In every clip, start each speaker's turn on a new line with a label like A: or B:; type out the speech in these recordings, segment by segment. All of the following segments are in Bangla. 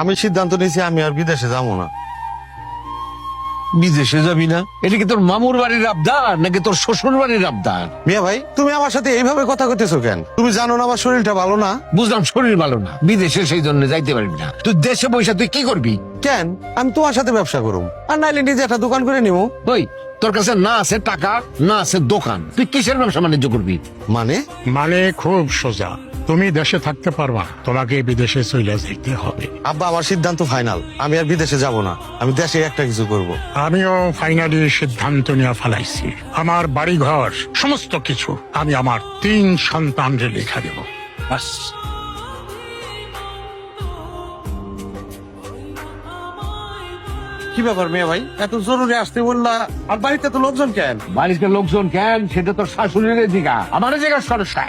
A: আমি সিদ্ধান্ত নিয়েছি আমি আর বিদেশে যাবো না।
B: বিদেশে যাবি না? এটা কি তোর মামুর বাড়ির আবদার নাকি তোর শ্বশুর বাড়ির আবদার?
A: মিয়া ভাই, তুমি আমার সাথে এইভাবে কথা কইতেছো কেন? তুমি জানো না আমার শরীরটা ভালো না।
B: বুঝলাম শরীর ভালো না, বিদেশে সেই জন্য যাইতে পারবি না। তুই দেশে বসে তুই কি করবি?
A: কেন? আমি তোমার সাথে ব্যবসা করুম, আর নাইলে নিজে একটা দোকান করে নিবো।
B: ওই তোর কাছে না আছে টাকা, না আছে দোকান, তুই কিসের ব্যবসা বাণিজ্য করবি?
A: মানে?
C: মানে খুব সোজা, তুমি দেশে থাকতে পারবা, তোমাকে বিদেশে চলে যেতে হবে।
A: আব্বা, আমার সিদ্ধান্ত ফাইনাল, আমি আর বিদেশে যাব না, আমি দেশে একটা কিছু করব।
C: আমিও ফাইনালি সিদ্ধান্ত নিয়ে ফেলাইছি। আমার বাড়ি ঘর সমস্ত কিছু আমি আমার 3 সন্তানরে লেখা দেব।
B: বাস।
A: কি ব্যাপার মিয়া ভাই, এত জরুরি আসতে বললা? আর বাড়িতে তো লোকজন কেন?
B: বাড়িতে লোকজন কেন সেটা তোর শাশুড়ির জিগা, আমার জিগা সরসা।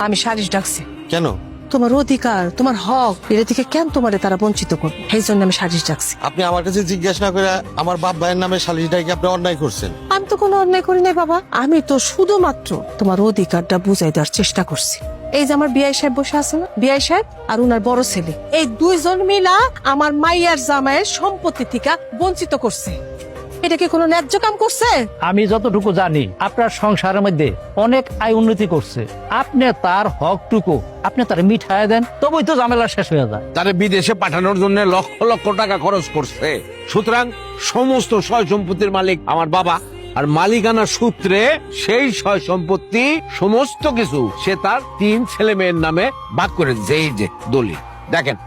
D: আমি সালিশ ডাকছি।
A: কেন?
D: তোমার অধিকার, তোমার হক, এটা থেকে কেন তোমারে তারা বঞ্চিত করবে, সেই জন্য আমি সালিশ ডাকছি।
A: আপনি আমার কাছে জিজ্ঞাসা না করে আমার বাপ ভাইয়ের নামে সালিশটাকে আপনি অন্যায় করছেন।
D: আমি তো কোনো অন্যায় করি নাই বাবা, আমি তো শুধুমাত্র তোমার অধিকারটা বুঝাই দেওয়ার চেষ্টা করছি। এই যে আমার বিআই সাহেব বসে আছে না, বিআই সাহেব আর উনার বড় ছেলে, এই 2 জন মিলা আমার মাইয়ার জামাইয়ের সম্পত্তি থেকে বঞ্চিত করছে। এটা কি কোনো ন্যায্য কাম করছে?
E: আমি যতটুকু জানি আপনার সংসারের মধ্যে অনেক আয় উন্নতি করছে, আপনি তার হকটুকু আপনি তার মিঠায় দেন, তবেই তো ঝামেলা শেষ হয়ে যায়।
B: তারে বিদেশে পাঠানোর জন্য লক্ষ লক্ষ টাকা খরচ করছে। সুতরাং সমস্ত সয় সম্পত্তির মালিক আমার বাবা, আর মালিকানা সূত্রে সেই সয় সম্পত্তি সমস্ত কিছু সে তার 3 ছেলে মেয়ের নামে ভাগ করে দিয়েছে। এই যে দলিল দেখেন।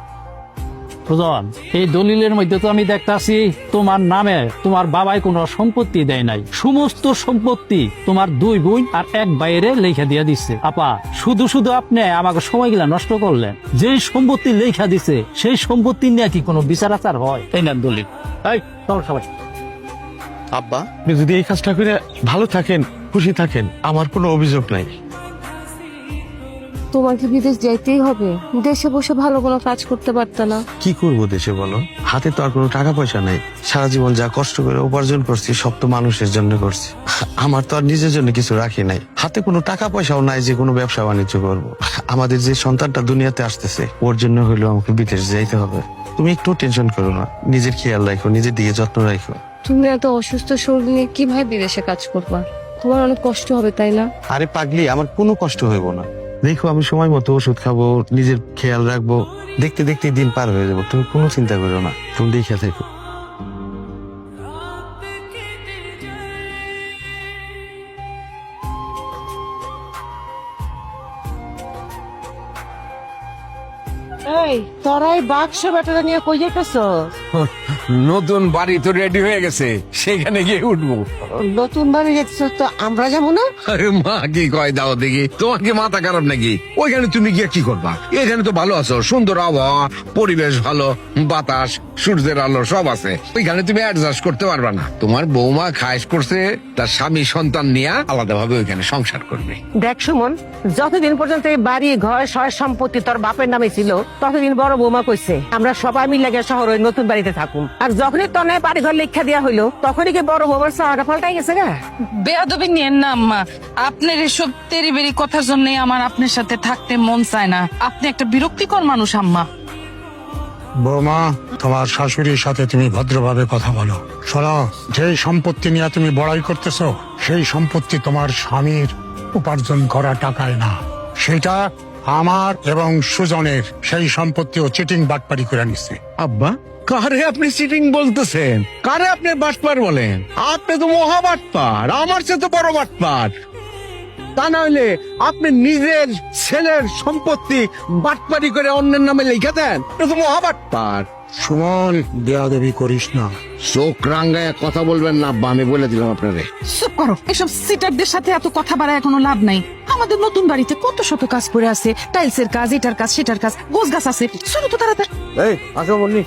E: সুজন, এই দলিলের মধ্যে তো আমি দেখতাছি তোমার নামে তোমার বাবাই কোনো সম্পত্তি দেয় নাই, সমস্ত সম্পত্তি তোমার 2 বোন আর 1 ভাইয়েরে লেখা দিয়ে দিচ্ছে। আপা, শুধু শুধু আপনি আমাকে সময়গুলা নষ্ট করলেন। যেই সম্পত্তি লেখা দিছে সেই সম্পত্তি নিয়ে কি কোনো বিচার আচার হয়? এই না দলিল। এই চল সবাই।
A: আব্বা, আপনি যদি এই কাজটা করে ভালো থাকেন, খুশি থাকেন, আমার কোনো অভিযোগ নাই।
F: তোমার কি বিদেশ যাইতেই হবে? দেশে বসে ভালো কোনো কাজ করতে পারত না?
A: কি করব দেশে বলো? হাতে তো আর কোনো টাকা পয়সা নাই। সারা জীবন যা কষ্ট করে উপার্জন করছি সব তো মানুষের জন্য করছি, আমার তো আর নিজের জন্য কিছু রাখি নাই। হাতে কোনো টাকা পয়সাও নাই যে কোনো ব্যবসা বাণিজ্য করব। আমাদের যে সন্তানটা দুনিয়াতে আসতেছে ওর জন্য হলেও আমাকে বিদেশ যাইতে হবে। তুমি একটু টেনশন করো না, নিজের খেয়াল রাখো, নিজের দিকে যত্ন রাখো।
F: তুমি এত অসুস্থ শরীর নিয়ে কিভাবে বিদেশে কাজ করবা? তোমার অনেক কষ্ট হবে, তাই না?
A: আরে পাগলি, আমার কোনো কষ্ট হইব না। দেখো, আমি সময় মতো ওষুধ খাবো, নিজের খেয়াল রাখবো, দেখতে দেখতে দিন পার হয়ে যাবো। তুমি কোনো চিন্তা করো না, তুমি দেখে থেকো।
D: এই তোরাই বাক্স ব্যাটারা নিয়ে কই যাইতেছ?
B: নতুন বাড়ি তো রেডি হয়ে গেছে, সেখানে গিয়ে উঠবো।
D: নতুন বাড়ি যাচ্ছ তো আমরা যাবো না?
B: আরে মা কি কয় দাও দেখি, তোমার কি মাথা খারাপ নাকি? ওইখানে তুমি গিয়ে কি করবা? এখানে তো ভালো আছো, সুন্দর আবহাওয়া, পরিবেশ ভালো, বাতাস, সূর্যের আলো সব আছে। ওইখানে তুমি অ্যাডজাস্ট করতে পারবা না। তোমার বৌমা খায়শ করছে তার স্বামী সন্তান নিয়ে আলাদাভাবে ওইখানে সংসার করবে।
D: দেখ সুমন, যতদিন পর্যন্ত এই বাড়ি ঘর সয় সম্পত্তি তোর বাপের নামে ছিল ততদিন বড় বৌমা কইছে আমরা সবাই মিলে গিয়ে শহর ওই নতুন বাড়িতে থাকুন। আর যখনই তোর নামে বাড়ি ঘর লেখা দেওয়া হইলো তখনই কি বড় বৌমার চাওয়াটা পাল্টাই গেছে গা?
G: বেয়াদবি নিয়েন না আম্মা, আপনার এসব তেরিবেরি কথার জন্য আমার আপনার সাথে থাকতে মন চায় না। আপনি একটা বিরক্তিকর মানুষ আম্মা।
C: বৌমা, তোমার শাশুড়ির সাথে তুমি ভদ্রভাবে কথা বলো। শোনো, যে সম্পত্তি নিয়ে তুমি বড়াই করতেছো সেই সম্পত্তি তোমার স্বামীর উপার্জন করা টাকায় না, সেটা আমার এবং সুজনের। সেই সম্পত্তিও চিটিং বাটপারি করে নিচ্ছে।
B: আব্বা, কারে আপনি চিটিং বলতেছেন? কারে আপনি বাটপার বলেন? আপনি তো মহা বাটপার, আমার চেয়ে তো বড় বাটপার। তা না হলে আপনি নিজের ছেলের সম্পত্তি বাটপারি করে অন্যের নামে লিখে দেন, এটা তো মহা বাটপার।
C: সুমন, বেয়াদবি করিস না।
B: চোখ রাঙ্গায় কথা বলবেন না আব্বা, আমি বলে দিলাম আপনারে।
G: চুপ করো, এসব সিটারদের সাথে এত কথা বাড়ায় কোনো লাভ নাই। আমাদের নতুন বাড়িতে কত শত কাজ পড়ে আছে, টাইলসের কাজ, এটার কাজ, সেটার কাজ, গোছ গাছ আছে। শুরু তো তাড়াতাড়ি।
A: এই আসো বললি।